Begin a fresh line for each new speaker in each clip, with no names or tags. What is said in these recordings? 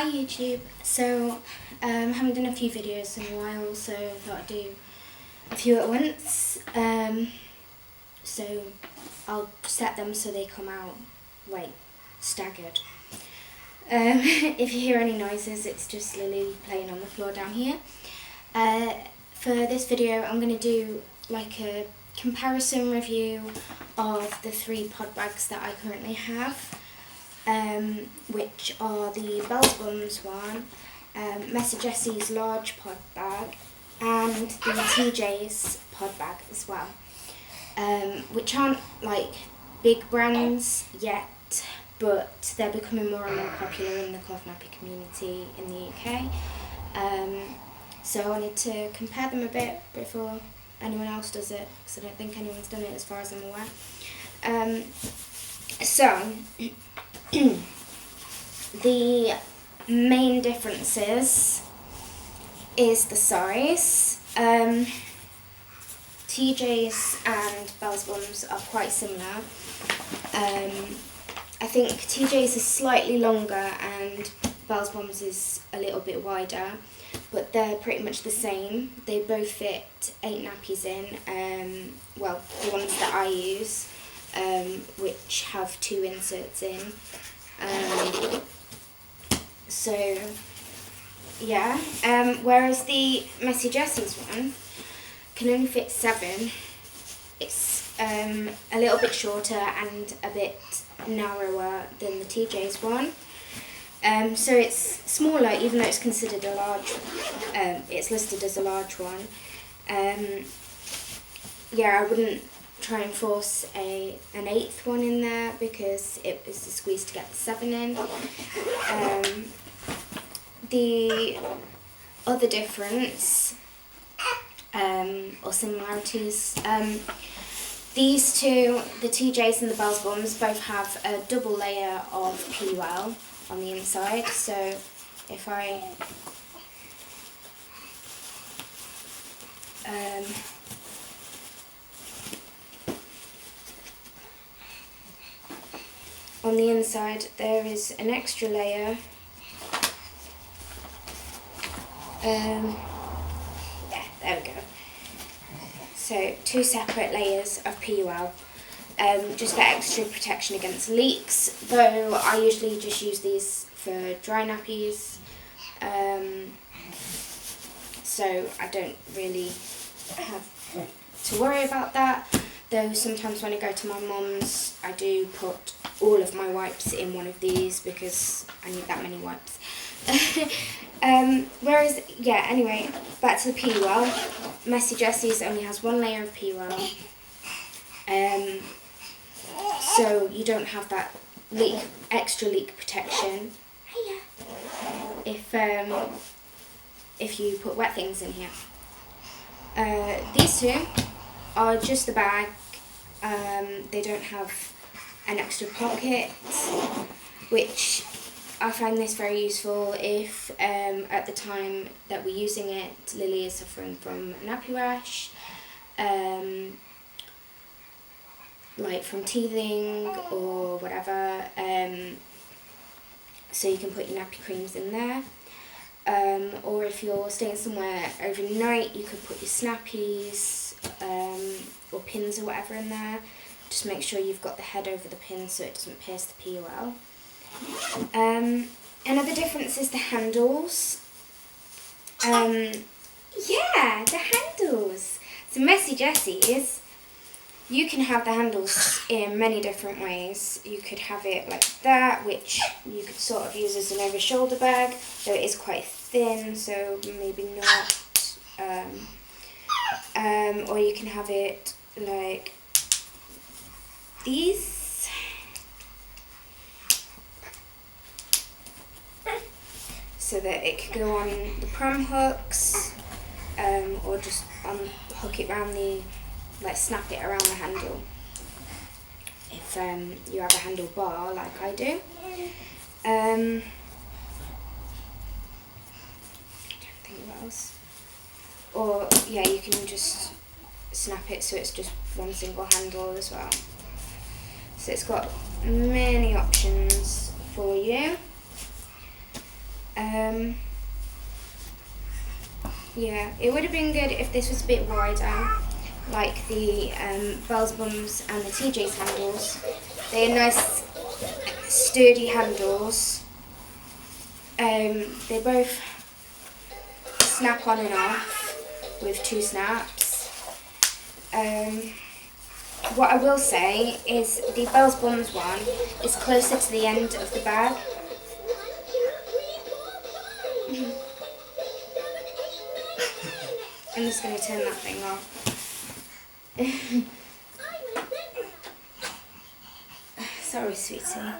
Hi YouTube. So haven't done a few videos in a while, so thought I'd do a few at once. So I'll set them so they come out staggered. If you hear any noises, it's just Lily playing on the floor down here. For this video I'm going to do like a comparison review of the 3 pod bags that I currently have. Which are the Bumz one, Jessie's large pod bag, and the TJ's pod bag as well, which aren't like big brands yet, but they're becoming more and more popular in the cloth nappy community in the UK. So I wanted to compare them a bit before anyone else does it, because I don't think anyone's done it as far as I'm aware. So the main differences is the size. TJ's and Bumz are quite similar. I think TJ's is slightly longer and Bumz is a little bit wider, but they're pretty much the same. They both fit 8 nappies in, well, the ones that I use, which have 2 inserts in. So yeah, whereas the Jessie's one can only fit 7. It's a little bit shorter and a bit narrower than the TJ's one. So it's smaller, even though it's considered a large. It's listed as a large one. Yeah, I wouldn't try and force an 8th one in there because it is a squeeze to get the 7 in. The other difference or similarities, these two, the TJ's and the Bumz, both have a double layer of PUL on the inside. So if I on the inside there is an extra layer. Yeah, there we go. So 2 separate layers of PUL, just for extra protection against leaks, though I usually just use these for dry nappies, so I don't really have to worry about that, though sometimes when I go to my mum's I do put all of my wipes in one of these because I need that many wipes. Whereas, yeah, anyway, back to the PUL. Jesse's only has 1 layer of PUL, so you don't have that extra leak protection if you put wet things in here. These 2 are just the bag. They don't have an extra pocket, which I find this very useful if at the time that we're using it, Lily is suffering from nappy rash, like from teething or whatever, so you can put your nappy creams in there, or if you're staying somewhere overnight you could put your snappies or pins or whatever in there. Just make sure you've got the head over the pin so it doesn't pierce the PUL. Another difference is the handles. Yeah, the handles. So Jessie's, you can have the handles in many different ways. You could have it like that, which you could sort of use as an over-shoulder bag, though it is quite thin, so maybe not. Or you can have it like these. So that it could go on the pram hooks, or just hook it around snap it around the handle, if you have a handle bar like I do. I don't think what else. Or yeah, you can just snap it so it's just one single handle as well. So it's got many options for you. Yeah, it would have been good if this was a bit wider, like the Bell's Bumz and the TJ's handles. They are nice, sturdy handles. They both snap on and off with 2 snaps. What I will say is the Bell's Bumz one is closer to the end of the bag. I'm just going to turn that thing off. Sorry, sweetie.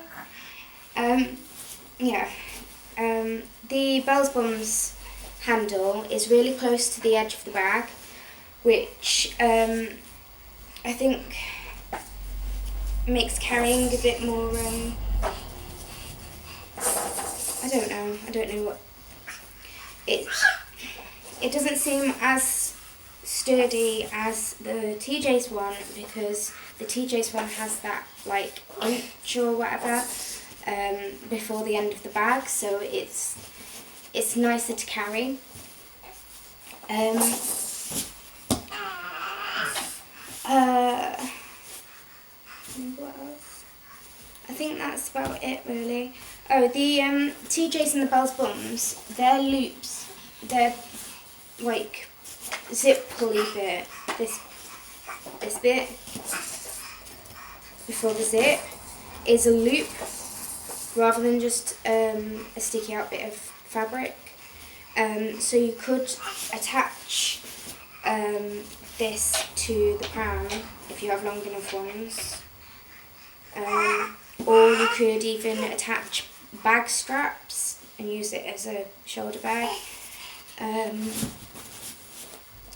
The Bell's Bumz handle is really close to the edge of the bag, which I think makes carrying a bit more, I don't know what, it doesn't seem as sturdy as the TJ's one, because the TJ's one has that like inch or whatever before the end of the bag, so it's nicer to carry. What else? I think that's about it really. Oh, the TJ's and the Bell's Bumz, their loops, they're like zip pulley bit, this bit before the zip is a loop rather than just a sticky out bit of fabric. So you could attach this to the crown if you have long enough ones, or you could even attach bag straps and use it as a shoulder bag. And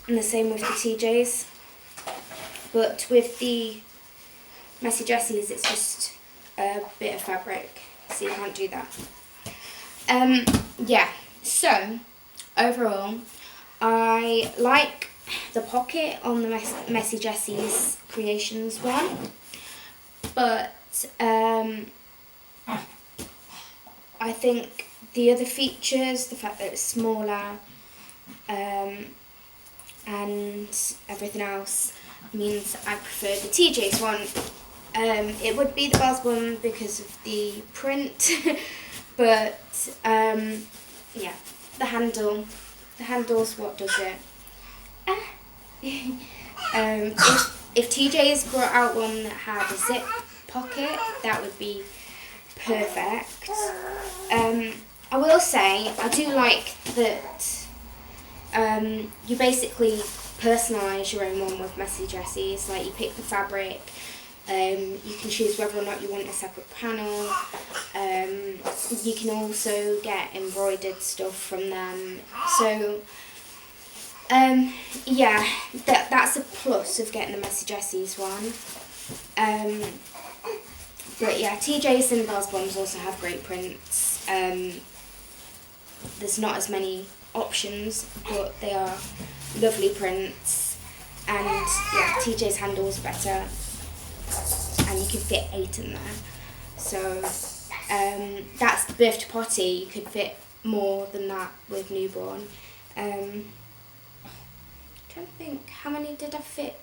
the same with the TJ's, but with the Messy Jessies it's just a bit of fabric, so you can't do that. Yeah, so overall I like the pocket on the Messy Jessies Creations one, but I think the other features, the fact that it's smaller, and everything else means I prefer the TJ's one. It would be the Bell's one because of the print, but yeah, the handle's what does it. If TJ's brought out one that had a zip pocket, that would be perfect. I will say I do like that. You basically personalise your own one with Messy Jessies. Like, you pick the fabric, you can choose whether or not you want a separate panel. You can also get embroidered stuff from them. So yeah, that's a plus of getting the Messy Jessies one. But yeah, TJ's and Bell's Bumz also have great prints. There's not as many options, but they are lovely prints, and yeah, TJ's handle's better, and you can fit 8 in there. So that's the birth to potty. You could fit more than that with newborn. Trying to think, how many did I fit?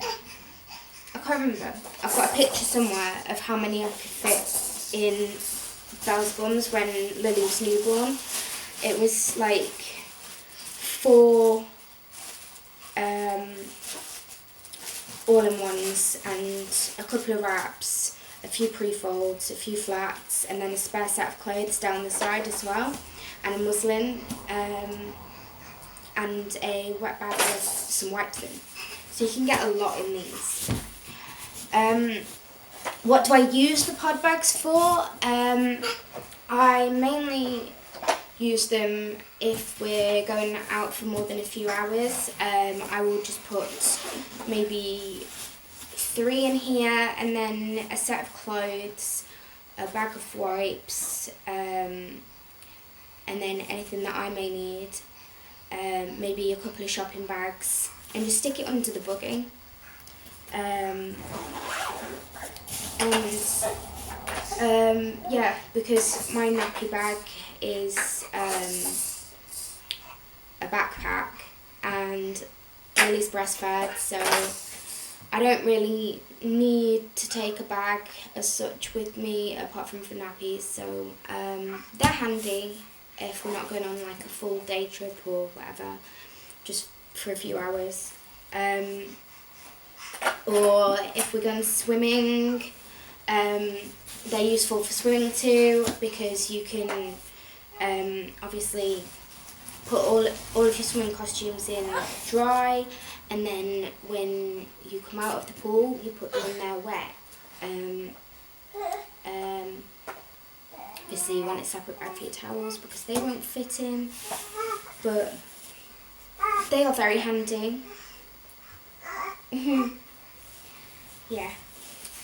I can't remember. I've got a picture somewhere of how many I could fit in Bell's Bumz when Lily was newborn. It was like 4 all-in-ones and a couple of wraps, a few pre-folds, a few flats, and then a spare set of clothes down the side as well, and a muslin, and a wet bag with some wipes in. So you can get a lot in these. What do I use the pod bags for? I mainly use them if we're going out for more than a few hours. I will just put maybe 3 in here, and then a set of clothes, a bag of wipes, and then anything that I may need, maybe a couple of shopping bags, and just stick it under the buggy. And Yeah, because my nappy bag is a backpack and Lily's breastfed, so I don't really need to take a bag as such with me apart from for nappies, so they're handy if we're not going on like a full day trip or whatever, just for a few hours. Or if we're going swimming, they're useful for swimming too, because you can obviously put all of your swimming costumes in dry, and then when you come out of the pool you put them in there wet. Obviously you want a separate bag for your towels because they won't fit in, but they are very handy. Yeah,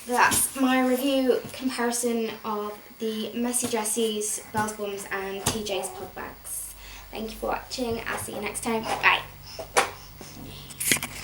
that's my review comparison of the Messy Jessie's, Bell's Bumz and TJ's pod bags. Thank you for watching. I'll see you next time. Bye.